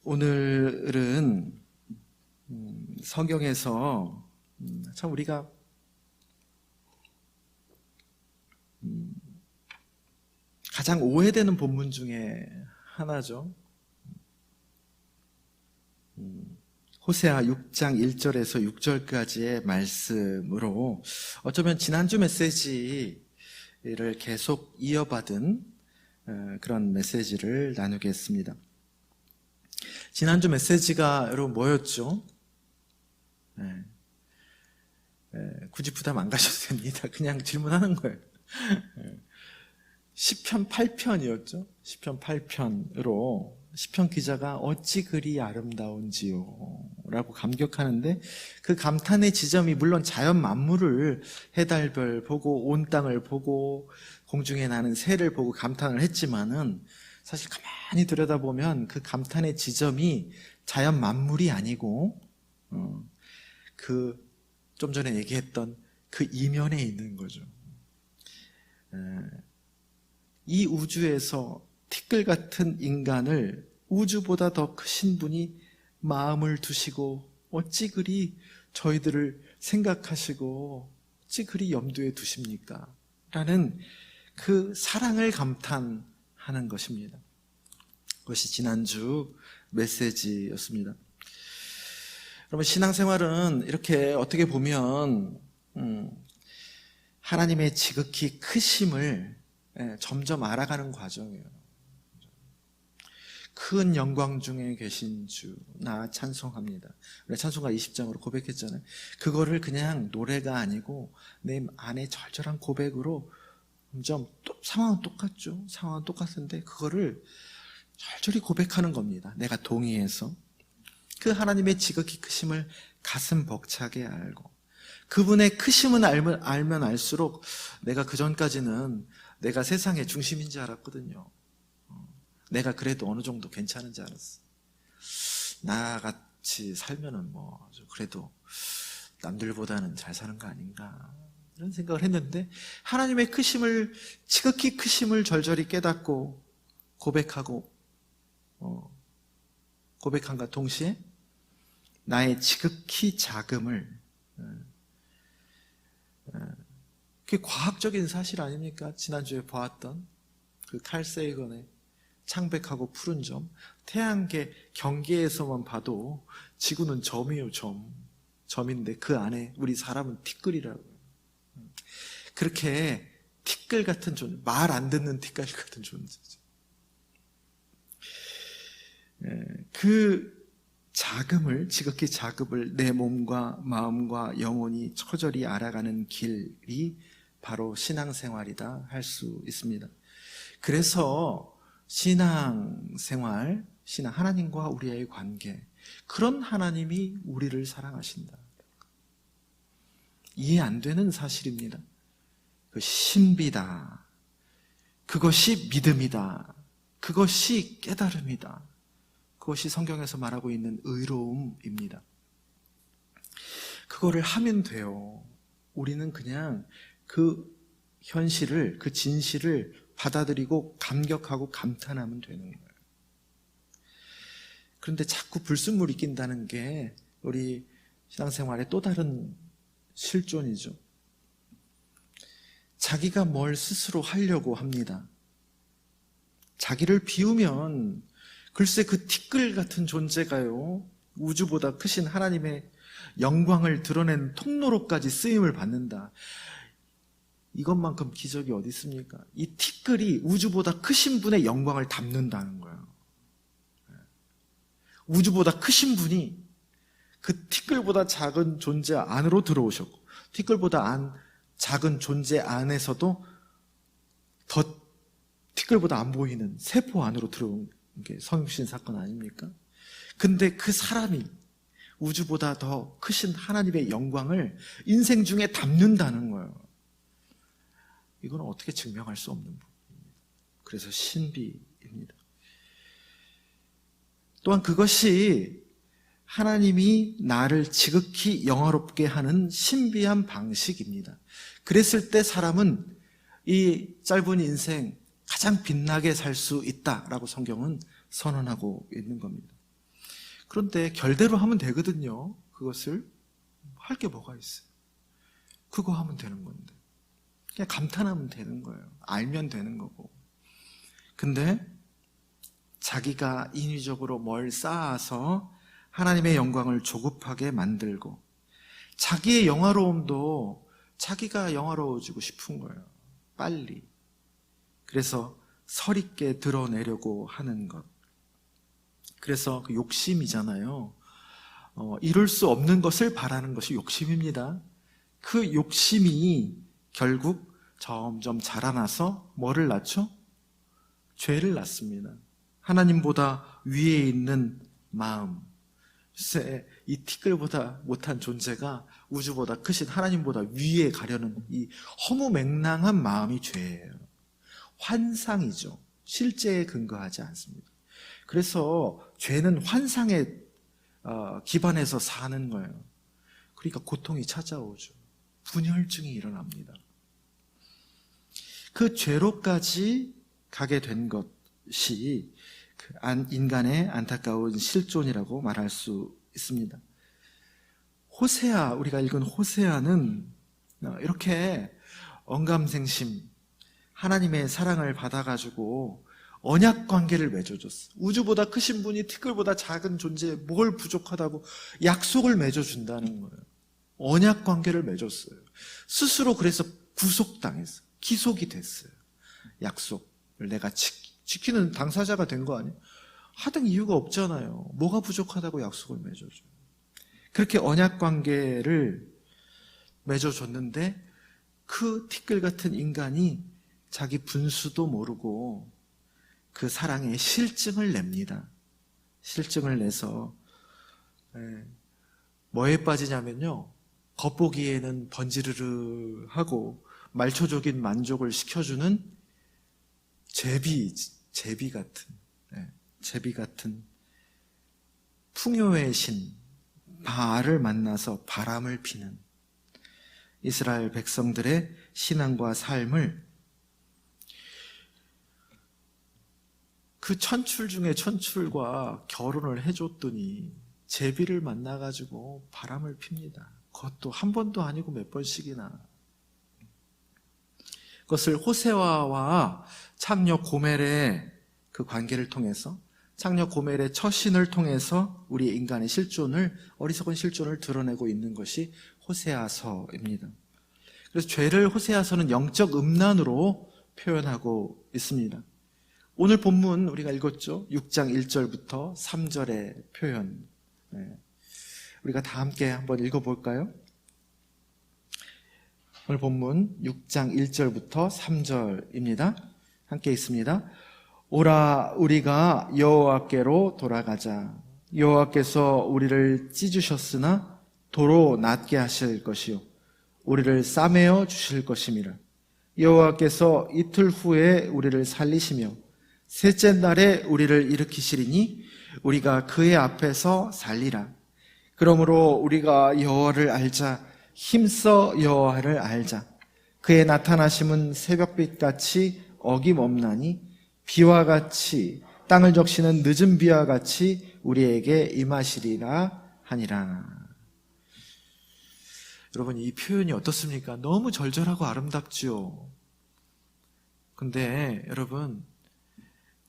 오늘은 성경에서 참 우리가 가장 오해되는 본문 중에 하나죠. 호세아 6장 1절에서 6절까지의 말씀으로 어쩌면 지난주 메시지를 계속 이어받은 그런 메시지를 나누겠습니다. 지난주 메시지가 여러분 뭐였죠? 굳이 부담 안 가셔도 됩니다. 그냥 질문하는 거예요. 시편 8편이었죠? 시편 8편으로 시편 기자가 어찌 그리 아름다운지요 라고 감격하는데, 그 감탄의 지점이 물론 자연 만물을 해달별 보고 온 땅을 보고 공중에 나는 새를 보고 감탄을 했지만은, 사실 가만히 들여다보면 그 감탄의 지점이 자연 만물이 아니고 좀 전에 얘기했던 그 이면에 있는 거죠. 이 우주에서 티끌 같은 인간을 우주보다 더 크신 분이 마음을 두시고 어찌 그리 저희들을 생각하시고 어찌 그리 염두에 두십니까? 라는 그 사랑을 감탄하는 것입니다. 그것이 지난주 메시지였습니다. 여러분, 신앙생활은 이렇게 어떻게 보면 하나님의 지극히 크심을 점점 알아가는 과정이에요. 큰 영광 중에 계신 주, 나 찬송합니다. 우리 찬송가 20장으로 고백했잖아요. 그거를 그냥 노래가 아니고 내 안에 절절한 고백으로 점점 상황은 똑같죠. 상황은 똑같은데 그거를 절절히 고백하는 겁니다. 내가 동의해서 그 하나님의 지극히 크심을 가슴 벅차게 알고, 그분의 크심은 알면 알수록 내가 그전까지는 내가 세상의 중심인 줄 알았거든요. 내가 그래도 어느 정도 괜찮은 줄 알았어. 나같이 살면은 그래도 남들보다는 잘 사는 거 아닌가, 이런 생각을 했는데, 하나님의 크심을, 지극히 크심을 절절히 깨닫고 고백함과 동시에 나의 지극히 작음을, 그게 과학적인 사실 아닙니까? 지난주에 보았던 그 칼 세이건의 창백하고 푸른 점, 태양계 경계에서만 봐도 지구는 점이에요. 점인데 그 안에 우리 사람은 티끌이라고요. 그렇게 티끌 같은 존재, 말 안 듣는 티끌 같은 존재죠. 그 자금을, 지극히 자금을 내 몸과 마음과 영혼이 처절히 알아가는 길이 바로 신앙생활이다 할 수 있습니다. 그래서 신앙생활, 하나님과 우리의 관계, 그런 하나님이 우리를 사랑하신다. 이해 안 되는 사실입니다. 그 신비다. 그것이 믿음이다. 그것이 깨달음이다. 그것이 성경에서 말하고 있는 의로움입니다. 그거를 하면 돼요. 우리는 그냥 그 현실을, 그 진실을 받아들이고 감격하고 감탄하면 되는 거예요. 그런데 자꾸 불순물이 낀다는 게 우리 신앙생활의 또 다른 실존이죠. 자기가 뭘 스스로 하려고 합니다. 자기를 비우면 글쎄 그 티끌 같은 존재가요, 우주보다 크신 하나님의 영광을 드러낸 통로로까지 쓰임을 받는다. 이것만큼 기적이 어디 있습니까? 이 티끌이 우주보다 크신 분의 영광을 담는다는 거예요. 우주보다 크신 분이 그 티끌보다 작은 존재 안으로 들어오셨고, 티끌보다 작은 존재 안에서도 더 티끌보다 안 보이는 세포 안으로 들어온 게 성육신 사건 아닙니까? 근데 그 사람이 우주보다 더 크신 하나님의 영광을 인생 중에 담는다는 거예요. 이건 어떻게 증명할 수 없는 부분입니다. 그래서 신비입니다. 또한 그것이 하나님이 나를 지극히 영화롭게 하는 신비한 방식입니다. 그랬을 때 사람은 이 짧은 인생 가장 빛나게 살 수 있다라고 성경은 선언하고 있는 겁니다. 그런데 결대로 하면 되거든요. 그것을 할 게 뭐가 있어요? 그거 하면 되는 건데 그냥 감탄하면 되는 거예요. 알면 되는 거고. 근데 자기가 인위적으로 뭘 쌓아서 하나님의 영광을 조급하게 만들고 자기의 영화로움도 자기가 영화로워지고 싶은 거예요. 빨리. 그래서 서리게 드러내려고 하는 것. 그래서 그 욕심이잖아요. 이룰 수 없는 것을 바라는 것이 욕심입니다. 그 욕심이 결국 점점 자라나서 뭐를 낳죠? 죄를 낳습니다. 하나님보다 위에 있는 마음. 글쎄, 이 티끌보다 못한 존재가 우주보다 크신 하나님보다 위에 가려는 이 허무맹랑한 마음이 죄예요. 환상이죠. 실제에 근거하지 않습니다. 그래서 죄는 환상에 기반해서 사는 거예요. 그러니까 고통이 찾아오죠. 분열증이 일어납니다. 그 죄로까지 가게 된 것이 인간의 안타까운 실존이라고 말할 수 있습니다. 호세아, 우리가 읽은 호세아는 이렇게 언감생심 하나님의 사랑을 받아가지고 언약 관계를 맺어줬어. 우주보다 크신 분이 티끌보다 작은 존재에 뭘 부족하다고 약속을 맺어준다는 거예요. 언약 관계를 맺었어요. 스스로 그래서 구속당했어. 기속이 됐어요. 약속을 내가 지키는 당사자가 된 거 아니에요? 하등 이유가 없잖아요. 뭐가 부족하다고 약속을 맺어줘요. 그렇게 언약 관계를 맺어줬는데 그 티끌 같은 인간이 자기 분수도 모르고 그 사랑의 실증을 냅니다. 실증을 내서 뭐에 빠지냐면요, 겉보기에는 번지르르 하고 말초적인 만족을 시켜주는 제비 같은 풍요의 신 바알을 만나서 바람을 피는 이스라엘 백성들의 신앙과 삶을 그 천출 중에 천출과 결혼을 해줬더니 제비를 만나가지고 바람을 핍니다. 그것도 한 번도 아니고 몇 번씩이나. 그것을 호세아와 창녀 고멜의 그 관계를 통해서, 창녀 고멜의 처신을 통해서 우리 인간의 실존을, 어리석은 실존을 드러내고 있는 것이 호세아서입니다. 그래서 죄를 호세아서는 영적 음란으로 표현하고 있습니다. 오늘 본문 우리가 읽었죠? 6장 1절부터 3절의 표현. 우리가 다 함께 한번 읽어볼까요? 오늘 본문 6장 1절부터 3절입니다. 함께 읽습니다. 오라, 우리가 여호와께로 돌아가자. 여호와께서 우리를 찢으셨으나 도로 낫게 하실 것이요 우리를 싸매어 주실 것임이라. 여호와께서 이틀 후에 우리를 살리시며 셋째 날에 우리를 일으키시리니 우리가 그의 앞에서 살리라. 그러므로 우리가 여호와를 알자. 힘써 여호와를 알자. 그의 나타나심은 새벽빛같이 어김없나니 비와 같이 땅을 적시는 늦은 비와 같이 우리에게 임하시리라 하니라. 여러분, 이 표현이 어떻습니까? 너무 절절하고 아름답지요. 근데 여러분,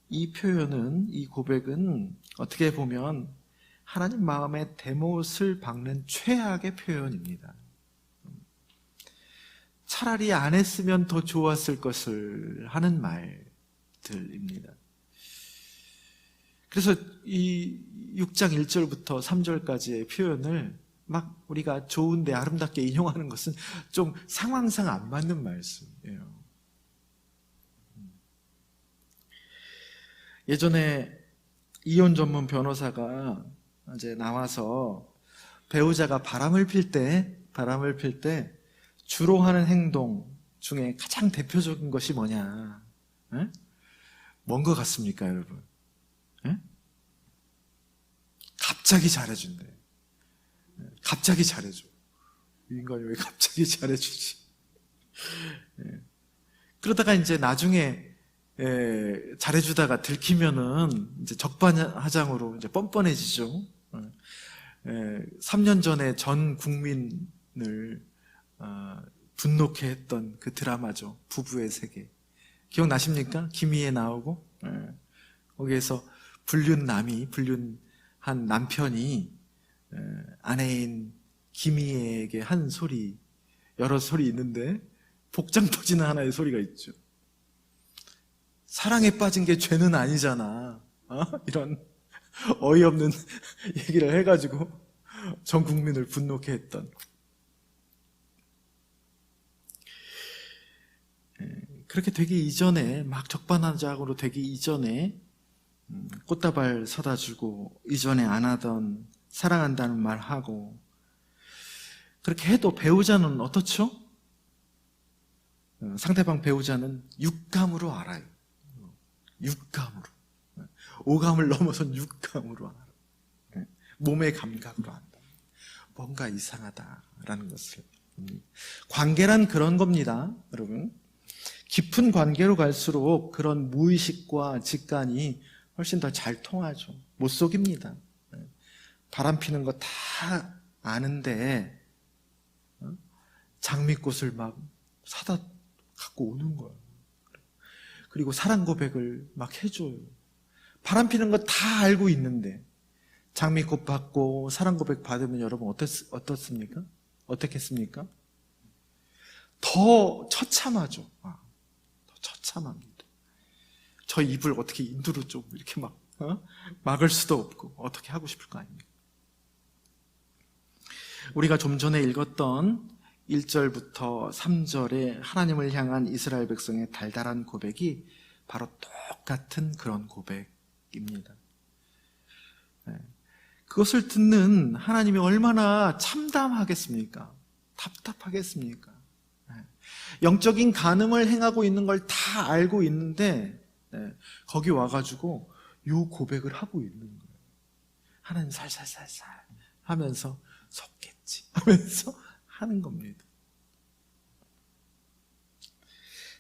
이 표현은, 이 고백은 어떻게 보면 하나님 마음의 대못을 박는 최악의 표현입니다. 차라리 안 했으면 더 좋았을 것을 하는 말들입니다. 그래서 이 6장 1절부터 3절까지의 표현을 막 우리가 좋은데 아름답게 인용하는 것은 좀 상황상 안 맞는 말씀이에요. 예전에 이혼 전문 변호사가 이제 나와서 배우자가 바람을 필 때 주로 하는 행동 중에 가장 대표적인 것이 뭐냐? 뭔 것 같습니까, 여러분? 갑자기 잘해준대. 갑자기 잘해줘. 이 인간이 왜 갑자기 잘해주지? 그러다가 이제 나중에 잘해주다가 들키면은 이제 적반하장으로 이제 뻔뻔해지죠. 3년 전에 전 국민을 분노케 했던 그 드라마죠. 부부의 세계. 기억나십니까? 김희애 나오고 거기에서 불륜한 남편이 아내인 김희애에게 한 소리, 여러 소리 있는데 복장 터지는 하나의 소리가 있죠. 사랑에 빠진 게 죄는 아니잖아. 이런 어이없는 얘기를 해가지고 전 국민을 분노케 했던. 그렇게 되기 이전에, 막 적반하장으로 되기 이전에 꽃다발 사다 주고, 이전에 안 하던 사랑한다는 말 하고, 그렇게 해도 배우자는 어떻죠? 상대방 배우자는 육감으로 알아요. 육감으로. 오감을 넘어선 육감으로 알아요. 몸의 감각으로 안다. 뭔가 이상하다라는 것을. 관계란 그런 겁니다, 여러분. 깊은 관계로 갈수록 그런 무의식과 직관이 훨씬 더 잘 통하죠. 못 속입니다. 바람 피는 거 다 아는데 장미꽃을 막 사다 갖고 오는 거예요. 그리고 사랑 고백을 막 해줘요. 바람 피는 거 다 알고 있는데 장미꽃 받고 사랑 고백 받으면 여러분 어떻습니까? 어떻겠습니까? 더 처참하죠. 더 처참합니다. 저 입을 어떻게 인두로 좀 이렇게 막을 수도 없고 어떻게 하고 싶을 거 아닙니까? 우리가 좀 전에 읽었던 1절부터 3절에 하나님을 향한 이스라엘 백성의 달달한 고백이 바로 똑같은 그런 고백입니다. 그것을 듣는 하나님이 얼마나 참담하겠습니까? 답답하겠습니까? 영적인 간음을 행하고 있는 걸 다 알고 있는데 거기 와가지고 요 고백을 하고 있는 거예요. 하나님 살살살살 하면서 속겠지 하면서 하는 겁니다.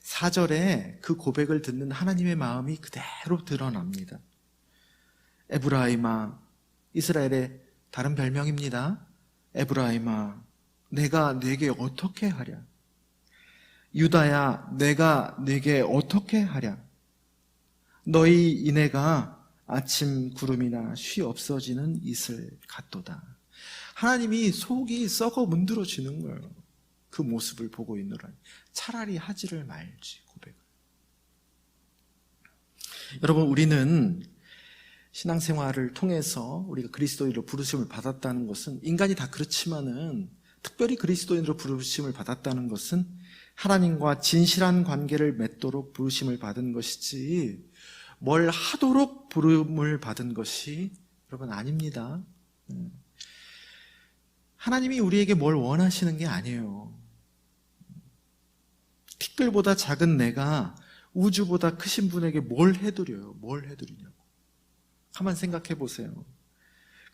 4절에 그 고백을 듣는 하나님의 마음이 그대로 드러납니다. 에브라임아, 이스라엘의 다른 별명입니다. 에브라임아, 내가 네게 어떻게 하랴? 유다야, 내가 네게 어떻게 하랴? 너희 이내가 아침 구름이나 쉬 없어지는 이슬 같도다. 하나님이 속이 썩어 문드러지는 거예요. 그 모습을 보고 있노라. 차라리 하지를 말지, 고백을. 여러분, 우리는 신앙생활을 통해서 우리가 그리스도인으로 부르심을 받았다는 것은, 인간이 다 그렇지만은 특별히 그리스도인으로 부르심을 받았다는 것은 하나님과 진실한 관계를 맺도록 부르심을 받은 것이지 뭘 하도록 부름을 받은 것이 여러분 아닙니다. 하나님이 우리에게 뭘 원하시는 게 아니에요. 티끌보다 작은 내가 우주보다 크신 분에게 뭘 해드려요? 뭘 해드리냐고. 가만 생각해 보세요.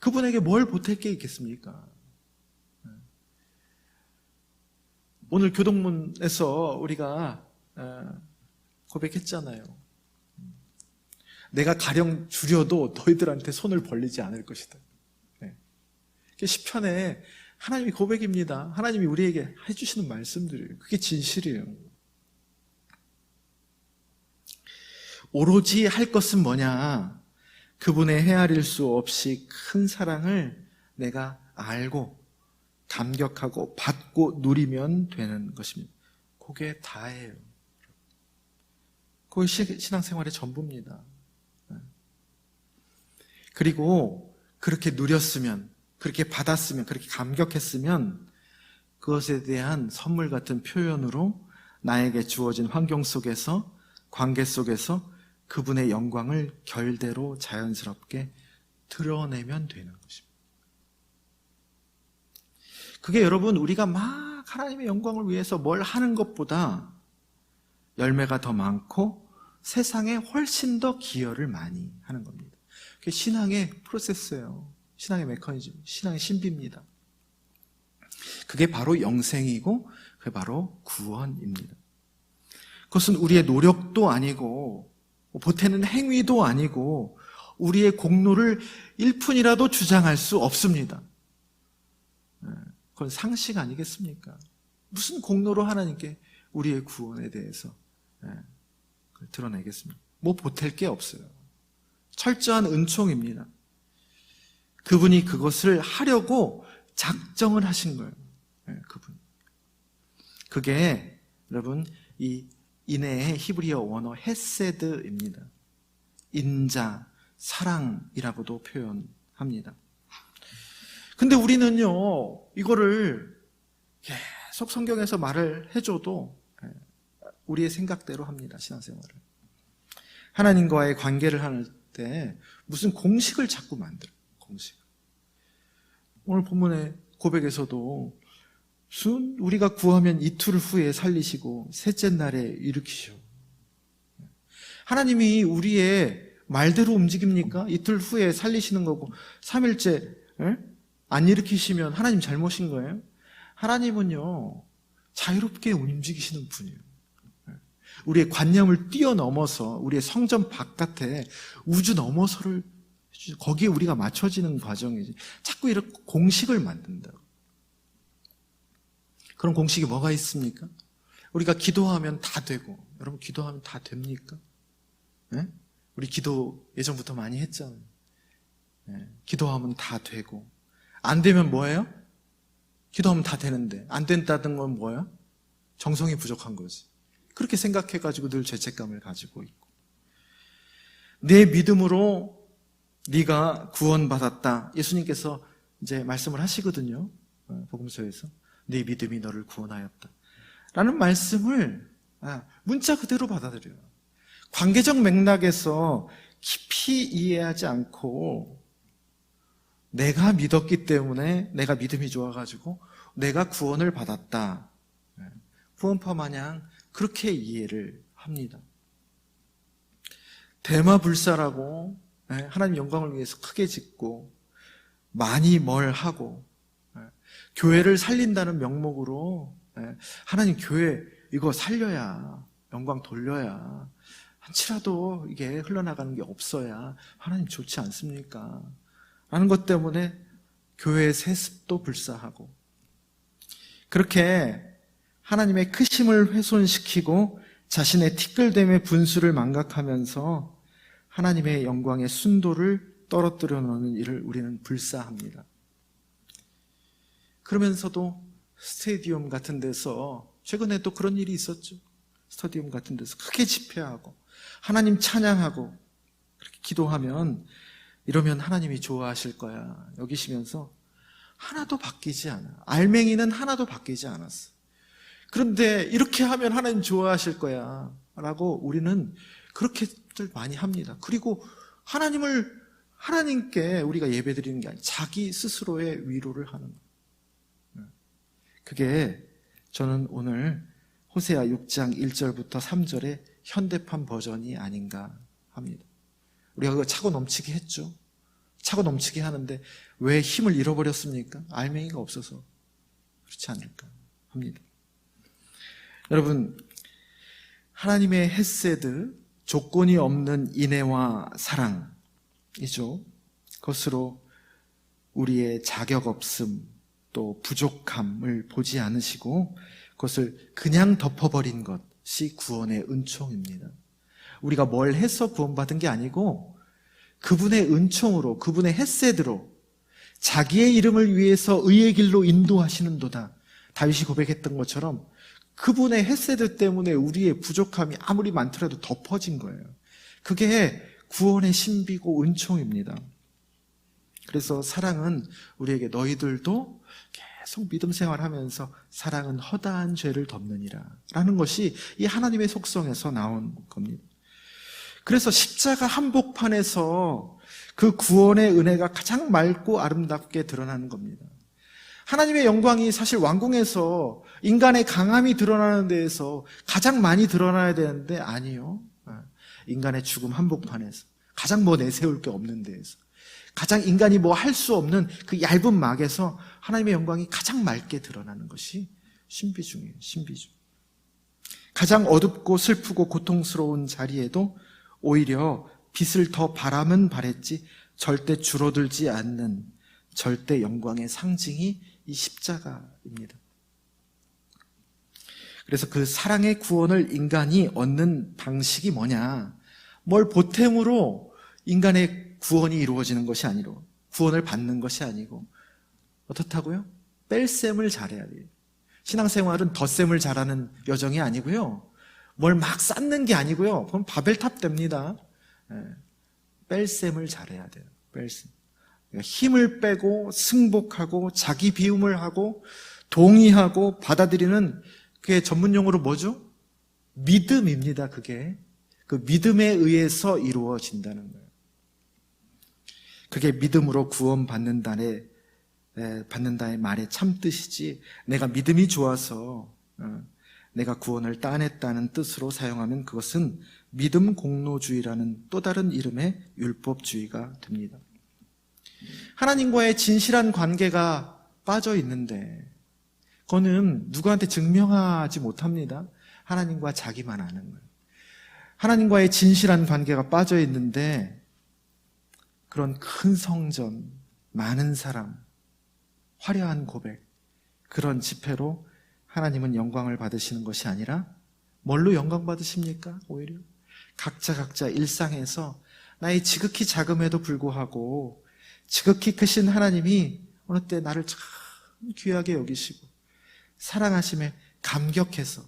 그분에게 뭘 보탤 게 있겠습니까? 오늘 교동문에서 우리가 고백했잖아요. 내가 가령 주려도 너희들한테 손을 벌리지 않을 것이다. 시편에 하나님이 고백입니다. 하나님이 우리에게 해주시는 말씀들이에요. 그게 진실이에요. 오로지 할 것은 뭐냐? 그분의 헤아릴 수 없이 큰 사랑을 내가 알고 감격하고 받고 누리면 되는 것입니다. 그게 다예요. 그게 신앙생활의 전부입니다. 그리고 그렇게 누렸으면, 그렇게 받았으면, 그렇게 감격했으면 그것에 대한 선물 같은 표현으로 나에게 주어진 환경 속에서, 관계 속에서 그분의 영광을 결대로 자연스럽게 드러내면 되는 것입니다. 그게 여러분, 우리가 막 하나님의 영광을 위해서 뭘 하는 것보다 열매가 더 많고 세상에 훨씬 더 기여를 많이 하는 겁니다. 그게 신앙의 프로세스예요. 신앙의 메커니즘, 신앙의 신비입니다. 그게 바로 영생이고 그게 바로 구원입니다. 그것은 우리의 노력도 아니고 보태는 행위도 아니고 우리의 공로를 1푼이라도 주장할 수 없습니다. 그건 상식 아니겠습니까? 무슨 공로로 하나님께 우리의 구원에 대해서 드러내겠습니까? 뭐 보탤 게 없어요. 철저한 은총입니다. 그분이 그것을 하려고 작정을 하신 거예요. 그분. 그게 여러분 이 인애의 히브리어 원어 헤세드입니다. 인자, 사랑이라고도 표현합니다. 근데 우리는요, 이거를 계속 성경에서 말을 해줘도 우리의 생각대로 합니다, 신앙생활을. 하나님과의 관계를 할 때 무슨 공식을 자꾸 만들어요, 공식. 오늘 본문의 고백에서도 무슨 우리가 구하면 이틀 후에 살리시고 셋째 날에 일으키셔. 하나님이 우리의 말대로 움직입니까? 이틀 후에 살리시는 거고 3일째 안 일으키시면 하나님 잘못인 거예요? 하나님은요, 자유롭게 움직이시는 분이에요. 우리의 관념을 뛰어넘어서 우리의 성전 바깥에 우주 넘어서를 거기에 우리가 맞춰지는 과정이지. 자꾸 이렇게 공식을 만든다고. 그런 공식이 뭐가 있습니까? 우리가 기도하면 다 되고. 여러분 기도하면 다 됩니까? 네? 우리 기도 예전부터 많이 했잖아요. 네. 기도하면 다 되고. 안 되면 뭐예요? 기도하면 다 되는데 안 된다는 건 뭐예요? 정성이 부족한 거지. 그렇게 생각해가지고 늘 죄책감을 가지고 있고, 내 믿음으로 네가 구원받았다. 예수님께서 이제 말씀을 하시거든요. 복음서에서 네 믿음이 너를 구원하였다 라는 말씀을 문자 그대로 받아들여요. 관계적 맥락에서 깊이 이해하지 않고 내가 믿었기 때문에 내가 믿음이 좋아가지고 내가 구원을 받았다. 구원파 마냥 그렇게 이해를 합니다. 대마불사라고 하나님 영광을 위해서 크게 짓고 많이 뭘 하고 교회를 살린다는 명목으로 하나님 교회 이거 살려야 영광 돌려야 한치라도 이게 흘러나가는 게 없어야 하나님 좋지 않습니까? 라는 것 때문에 교회의 세습도 불사하고 그렇게 하나님의 크심을 훼손시키고 자신의 티끌됨의 분수를 망각하면서 하나님의 영광의 순도를 떨어뜨려 놓는 일을 우리는 불사합니다. 그러면서도 스테디움 같은 데서 최근에 또 그런 일이 있었죠. 스테디움 같은 데서 크게 집회하고 하나님 찬양하고 그렇게 기도하면 이러면 하나님이 좋아하실 거야 여기시면서 하나도 바뀌지 않아. 알맹이는 하나도 바뀌지 않았어. 그런데 이렇게 하면 하나님 좋아하실 거야 라고 우리는 그렇게들 많이 합니다. 그리고 하나님께 우리가 예배드리는 게 아니라 자기 스스로의 위로를 하는 거예요. 그게 저는 오늘 호세아 6장 1절부터 3절의 현대판 버전이 아닌가 합니다. 우리가 그거 차고 넘치게 했죠. 차고 넘치게 하는데 왜 힘을 잃어버렸습니까? 알맹이가 없어서 그렇지 않을까 합니다. 여러분, 하나님의 헤세드, 조건이 없는 인애와 사랑이죠. 그것으로 우리의 자격 없음 또 부족함을 보지 않으시고 그것을 그냥 덮어버린 것이 구원의 은총입니다. 우리가 뭘 해서 구원받은 게 아니고 그분의 은총으로, 그분의 헤세드로 자기의 이름을 위해서 의의 길로 인도하시는도다. 다윗이 고백했던 것처럼 그분의 헤세드 때문에 우리의 부족함이 아무리 많더라도 덮어진 거예요. 그게 구원의 신비고 은총입니다. 그래서 사랑은 우리에게 너희들도 계속 믿음 생활하면서 사랑은 허다한 죄를 덮느니라 라는 것이 이 하나님의 속성에서 나온 겁니다. 그래서 십자가 한복판에서 그 구원의 은혜가 가장 맑고 아름답게 드러나는 겁니다. 하나님의 영광이 사실 왕궁에서 인간의 강함이 드러나는 데에서 가장 많이 드러나야 되는데 아니요. 인간의 죽음 한복판에서 가장 뭐 내세울 게 없는 데에서 가장 인간이 뭐 할 수 없는 그 얇은 막에서 하나님의 영광이 가장 맑게 드러나는 것이 신비 중이에요. 신비 중. 가장 어둡고 슬프고 고통스러운 자리에도 오히려 빛을 더 바라면 바랬지 절대 줄어들지 않는 절대 영광의 상징이 이 십자가입니다. 그래서 그 사랑의 구원을 인간이 얻는 방식이 뭐냐? 뭘 보탬으로 인간의 구원이 이루어지는 것이 아니고, 구원을 받는 것이 아니고, 어떻다고요? 뺄셈을 잘해야 돼요. 신앙생활은 덧셈을 잘하는 여정이 아니고요. 뭘 막 쌓는 게 아니고요. 그럼 바벨탑 됩니다. 뺄셈을 잘해야 돼요. 뺄셈. 힘을 빼고 승복하고 자기 비움을 하고 동의하고 받아들이는, 그게 전문용어로 뭐죠? 믿음입니다. 그게 그 믿음에 의해서 이루어진다는 거예요. 그게 믿음으로 구원받는다의 말의 참뜻이지, 내가 믿음이 좋아서 내가 구원을 따냈다는 뜻으로 사용하면 그것은 믿음 공로주의라는 또 다른 이름의 율법주의가 됩니다. 하나님과의 진실한 관계가 빠져 있는데 그거는 누구한테 증명하지 못합니다. 하나님과 자기만 아는 거예요. 하나님과의 진실한 관계가 빠져 있는데 그런 큰 성전, 많은 사람, 화려한 고백, 그런 집회로 하나님은 영광을 받으시는 것이 아니라 뭘로 영광 받으십니까? 오히려 각자 일상에서 나의 지극히 작음에도 불구하고 지극히 크신 하나님이 어느 때 나를 참 귀하게 여기시고 사랑하심에 감격해서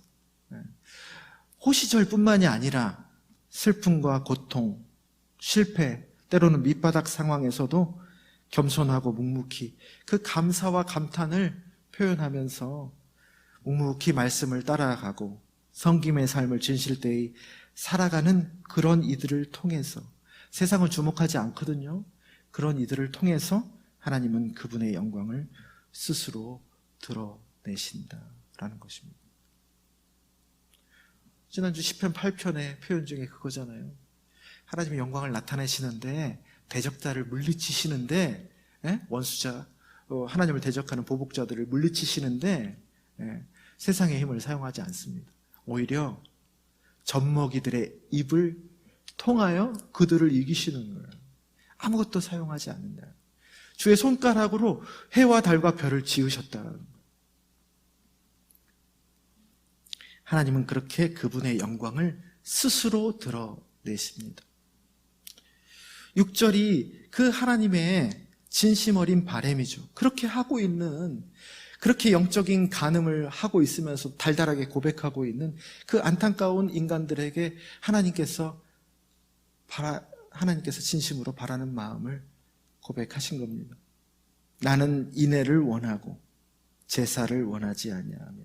호시절뿐만이 아니라 슬픔과 고통, 실패, 때로는 밑바닥 상황에서도 겸손하고 묵묵히 그 감사와 감탄을 표현하면서 묵묵히 말씀을 따라가고 섬김의 삶을 진실되이 살아가는 그런 이들을 통해서, 세상을 주목하지 않거든요. 그런 이들을 통해서 하나님은 그분의 영광을 스스로 드러내신다라는 것입니다. 지난주 시편 8편의 표현 중에 그거잖아요. 하나님의 영광을 나타내시는데, 대적자를 물리치시는데, 원수자, 하나님을 대적하는 보복자들을 물리치시는데 세상의 힘을 사용하지 않습니다. 오히려 젖먹이들의 입을 통하여 그들을 이기시는 거예요. 아무것도 사용하지 않는다. 주의 손가락으로 해와 달과 별을 지으셨다는 거예요. 하나님은 그렇게 그분의 영광을 스스로 드러내십니다. 6절이 그 하나님의 진심 어린 바람이죠. 그렇게 하고 있는, 그렇게 영적인 간음을 하고 있으면서 달달하게 고백하고 있는 그 안타까운 인간들에게 하나님께서 진심으로 바라는 마음을 고백하신 겁니다. 나는 인애를 원하고 제사를 원하지 아니하며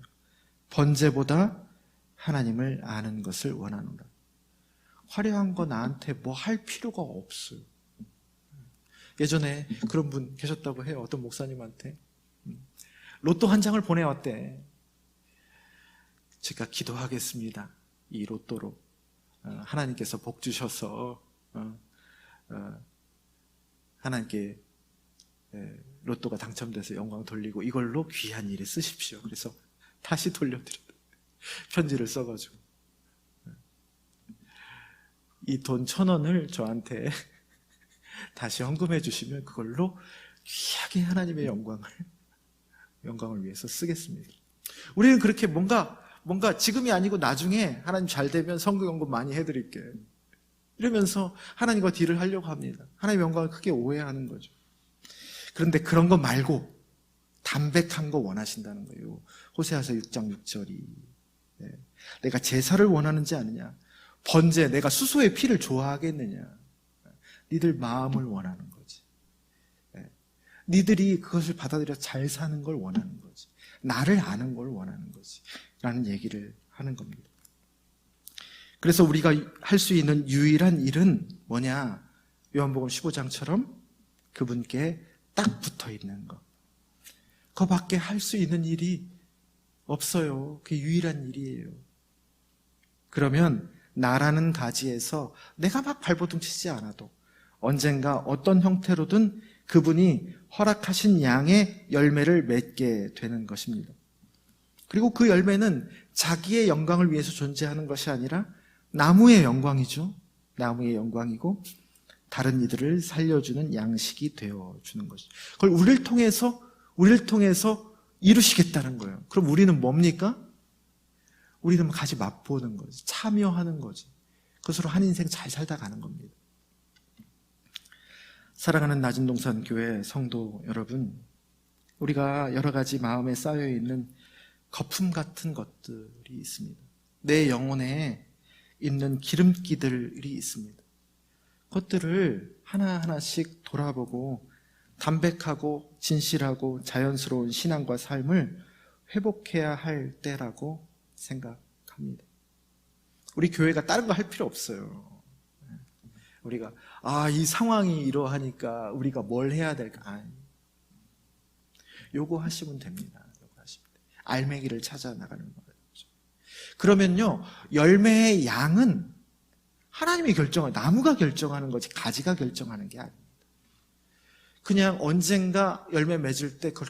번제보다 하나님을 아는 것을 원하노라. 화려한 거 나한테 뭐 할 필요가 없어요. 예전에 그런 분 계셨다고 해요. 어떤 목사님한테 로또 한 장을 보내왔대. 제가 기도하겠습니다. 이 로또로 하나님께서 복 주셔서 하나님께 로또가 당첨돼서 영광 돌리고 이걸로 귀한 일에 쓰십시오. 그래서 다시 돌려드려요. 편지를 써가지고 이 돈 1,000원을 저한테 다시 헌금해 주시면 그걸로 귀하게 하나님의 영광을 위해서 쓰겠습니다. 우리는 그렇게 뭔가 지금이 아니고 나중에 하나님 잘 되면 선교연금 많이 해드릴게 이러면서 하나님과 딜을 하려고 합니다. 하나님의 영광을 크게 오해하는 거죠. 그런데 그런 거 말고 담백한 거 원하신다는 거예요. 호세아서 6장 6절이 내가 제사를 원하는지 아느냐, 번제, 내가 수소의 피를 좋아하겠느냐. 니들 마음을 원하는 거지. 니들이 그것을 받아들여 잘 사는 걸 원하는 거지. 나를 아는 걸 원하는 거지. 라는 얘기를 하는 겁니다. 그래서 우리가 할 수 있는 유일한 일은 뭐냐? 요한복음 15장처럼 그분께 딱 붙어 있는 것. 그거밖에 할 수 있는 일이 없어요. 그게 유일한 일이에요. 그러면 나라는 가지에서 내가 막 발버둥 치지 않아도 언젠가 어떤 형태로든 그분이 허락하신 양의 열매를 맺게 되는 것입니다. 그리고 그 열매는 자기의 영광을 위해서 존재하는 것이 아니라 나무의 영광이죠. 나무의 영광이고 다른 이들을 살려주는 양식이 되어주는 것이죠. 그걸 우리를 통해서 우리를 통해서 이루시겠다는 거예요. 그럼 우리는 뭡니까? 우리는 같이 맛보는 거지. 참여하는 거지. 그것으로 한 인생 잘 살다 가는 겁니다. 사랑하는 낮은동산 교회 성도 여러분, 우리가 여러 가지 마음에 쌓여있는 거품 같은 것들이 있습니다. 내 영혼에 있는 기름기들이 있습니다. 그것들을 하나하나씩 돌아보고 담백하고 진실하고 자연스러운 신앙과 삶을 회복해야 할 때라고 생각합니다. 우리 교회가 다른 거 할 필요 없어요. 우리가 이 상황이 이러하니까 우리가 뭘 해야 될까? 요거 하시면 됩니다. 알맹이를 찾아 나가는 거예요. 그러면요, 열매의 양은 하나님이 나무가 결정하는 거지 가지가 결정하는 게 아닙니다. 그냥 언젠가 열매 맺을 때 그걸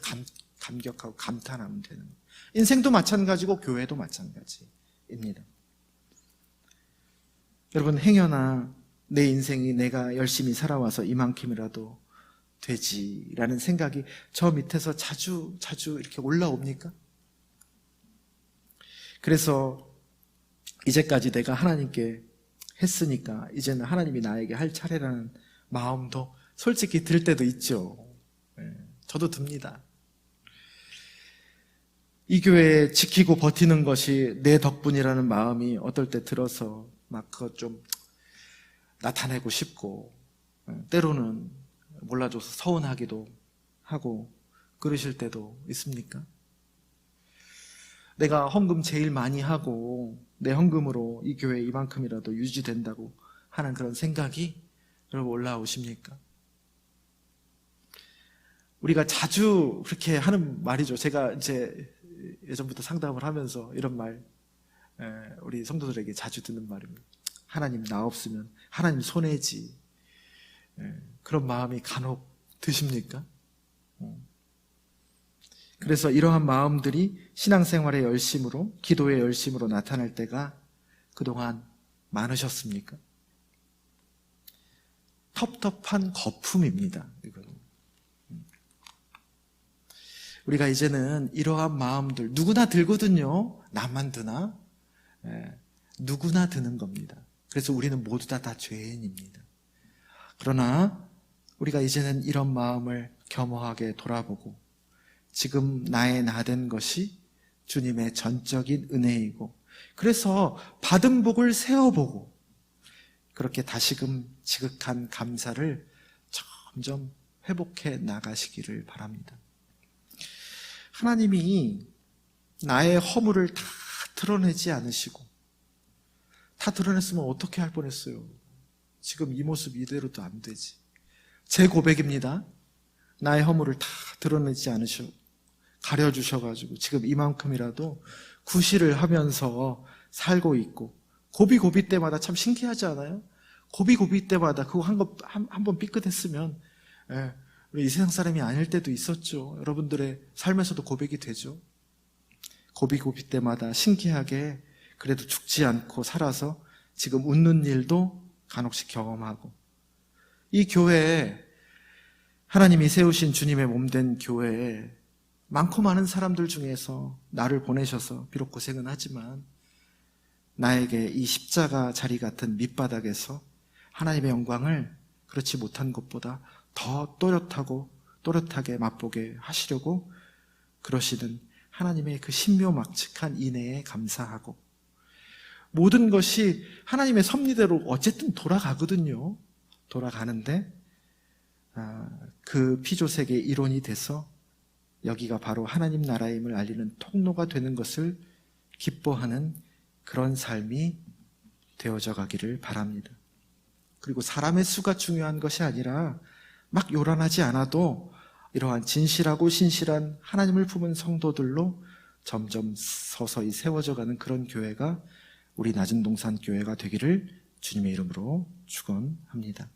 감격하고 감탄하면 되는 거예요. 인생도 마찬가지고 교회도 마찬가지입니다. 여러분, 행여나 내 인생이 내가 열심히 살아와서 이만큼이라도 되지라는 생각이 저 밑에서 자주 이렇게 올라옵니까? 그래서 이제까지 내가 하나님께 했으니까 이제는 하나님이 나에게 할 차례라는 마음도 솔직히 들 때도 있죠. 저도 듭니다. 이 교회에 지키고 버티는 것이 내 덕분이라는 마음이 어떨 때 들어서 막 그것 좀 나타내고 싶고, 때로는 몰라줘서 서운하기도 하고 그러실 때도 있습니까? 내가 헌금 제일 많이 하고 내 헌금으로 이 교회 이만큼이라도 유지된다고 하는 그런 생각이 여러분 올라오십니까? 우리가 자주 그렇게 하는 말이죠. 제가 이제 예전부터 상담을 하면서 이런 말 우리 성도들에게 자주 듣는 말입니다. 하나님 나 없으면 하나님 손해지. 그런 마음이 간혹 드십니까? 그래서 이러한 마음들이 신앙생활의 열심으로, 기도의 열심으로 나타날 때가 그동안 많으셨습니까? 텁텁한 거품입니다. 이거는. 우리가 이제는 이러한 마음들 누구나 들거든요. 나만 드나? 누구나 드는 겁니다. 그래서 우리는 모두 다 죄인입니다. 그러나 우리가 이제는 이런 마음을 겸허하게 돌아보고 지금 나의 나된 것이 주님의 전적인 은혜이고, 그래서 받은 복을 세어보고 그렇게 다시금 지극한 감사를 점점 회복해 나가시기를 바랍니다. 하나님이 나의 허물을 다 드러내지 않으시고, 다 드러냈으면 어떻게 할 뻔했어요. 지금 이 모습 이대로도 안 되지. 제 고백입니다. 나의 허물을 다 드러내지 않으시고 가려주셔가지고 지금 이만큼이라도 구실을 하면서 살고 있고, 고비고비 때마다 참 신기하지 않아요? 고비고비 때마다 그거 한 번 삐끗했으면 우리 이 세상 사람이 아닐 때도 있었죠. 여러분들의 삶에서도 고백이 되죠. 고비고비 때마다 신기하게 그래도 죽지 않고 살아서 지금 웃는 일도 간혹씩 경험하고, 이 교회에, 하나님이 세우신 주님의 몸된 교회에 많고 많은 사람들 중에서 나를 보내셔서 비록 고생은 하지만 나에게 이 십자가 자리 같은 밑바닥에서 하나님의 영광을 그렇지 못한 것보다 더 또렷하게 맛보게 하시려고 그러시는 하나님의 그 신묘막측한 인애에 감사하고, 모든 것이 하나님의 섭리대로 어쨌든 돌아가거든요. 돌아가는데 그 피조세계의 일원이 돼서 여기가 바로 하나님 나라임을 알리는 통로가 되는 것을 기뻐하는 그런 삶이 되어져 가기를 바랍니다. 그리고 사람의 수가 중요한 것이 아니라 막 요란하지 않아도 이러한 진실하고 신실한 하나님을 품은 성도들로 점점 서서히 세워져 가는 그런 교회가 우리 낮은동산 교회가 되기를 주님의 이름으로 축원합니다.